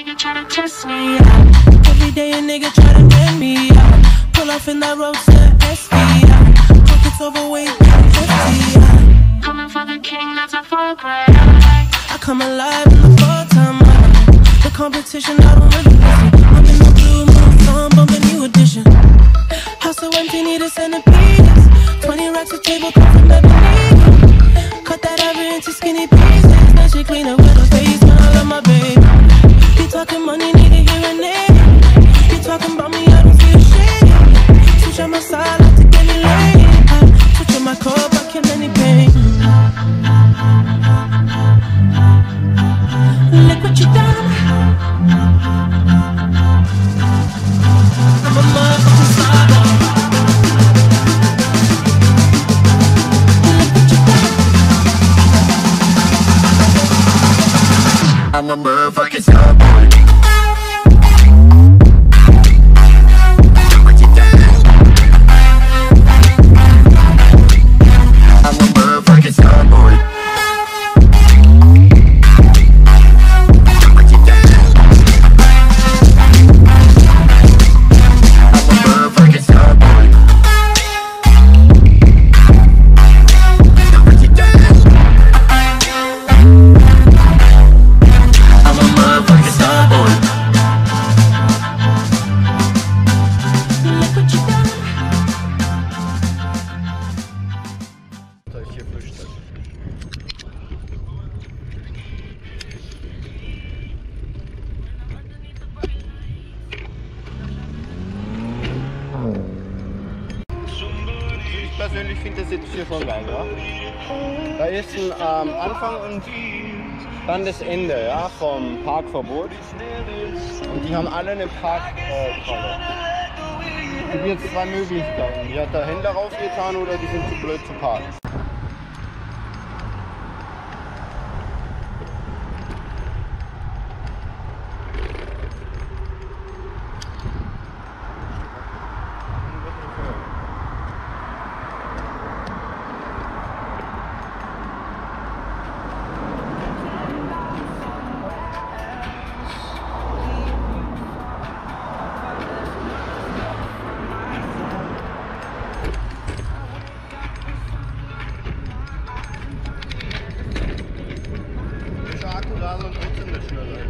nigga try to test me out. Every day a nigga try to get me out. Pull off in that roadster SV out. Pockets overweight, hefty out. Coming for the king, that's a foreplay. I come alive in the full-time hour. The competition, I don't really listen. I'm in the blue moon, song, bumping new edition. House so empty, need a centerpiece. 20 racks of table, come from ebony. Cut that ever into skinny pieces. Then she clean up with her face, man, I love my baby. You talking money, need a hearing aid. You talking about me, I don't see a shade. Switch on my side, like to get me laid. Switch on my cup, I kill any pain. Look what you done. I'm a motherfucking star. I'm a motherfucking star boy. What you done? I'm a motherfucking star boy. What you done? I'm a motherfucking star boy. What you done? I'm a motherfucking star boy. Look what you done. Ich persönlich finde das jetzt hier schon geil, ja. Da ist ein Anfang und dann das Ende, ja, vom Parkverbot. Und die haben alle eine Parktrolle. Es gibt jetzt zwei Möglichkeiten. Die hat der Händler raufgetan oder die sind zu blöd zu parken. Und trotzdem nicht schneller.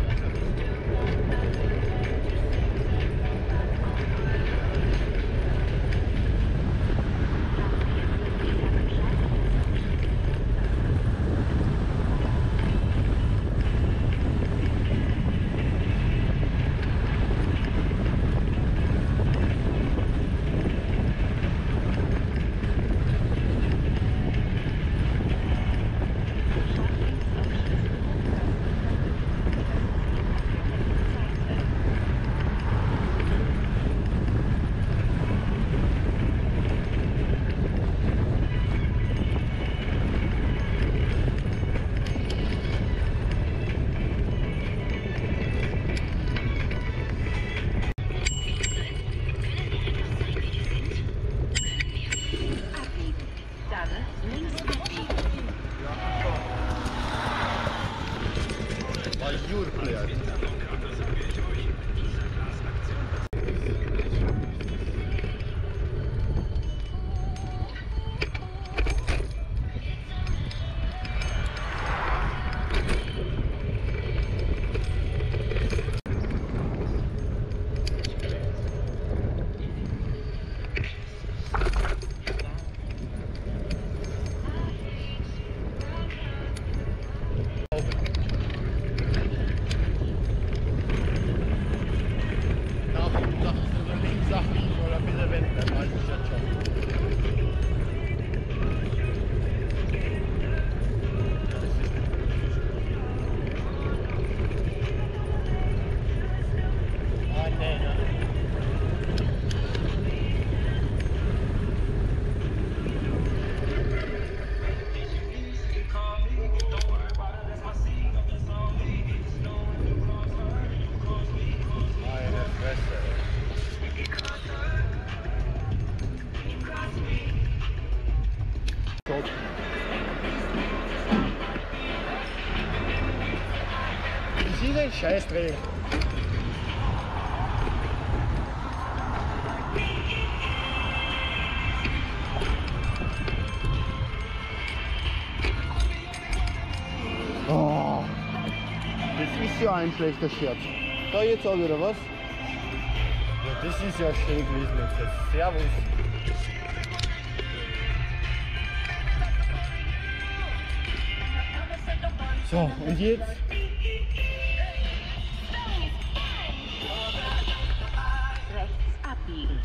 sie den Scheißdreck. Oh, das ist ja ein schlechter Scherz. Da jetzt auch wieder was? Ja, das ist ja schön gewesen jetzt. Servus. So, und jetzt? Rechts abbiegen.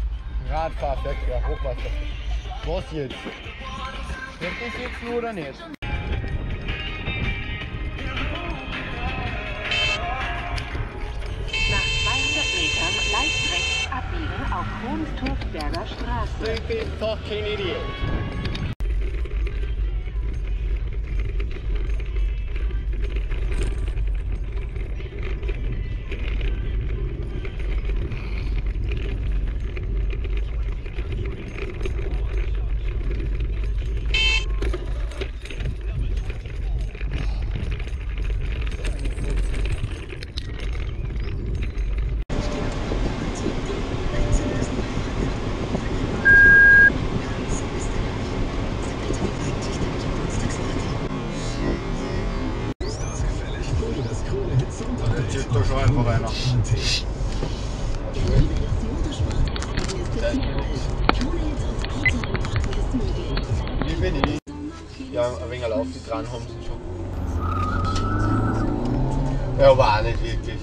Radfahrverkehr, Hochwasser. Was jetzt? Wird das jetzt nur oder nicht? Nach 200 Metern leicht rechts abbiegen auf Hohenturfberger Straße. Ich bin doch kein Idiot. Jetzt da schon einfach einer. Wie bin ich? Ja, ein wenig auf die dran haben sie schon. Ja, aber auch nicht wirklich.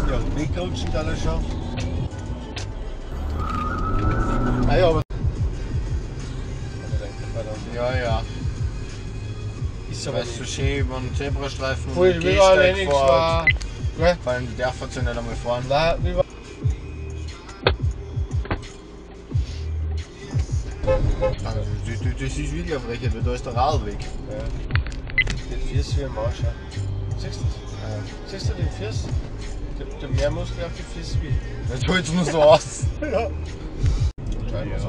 Ja, wegrutschen dann schon. Ah ja, aber. Ja, ja. Ist aber so schön über den Zebrastreifen Voll, wie war Lenningsfahr? Vor allem die dürfen sie nicht einmal fahren. Nein, wie war. Also, das ist wirklich eine Frechheit, weil da ist der Radweg. Ja. Den Fies wie ein Marsch. Siehst du das? Ja. Siehst du den Fies? Der mehr Muskel auf die Fies wie. Jetzt holt es nur so aus. Ja. Scheinbar so.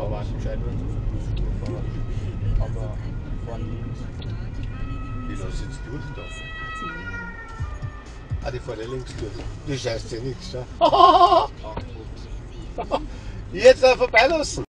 Aber vorne links. Wie lässt jetzt durch da? Ah, die fährt ja links durch. Die scheißt ja nichts, ja. Jetzt da vorbeilassen.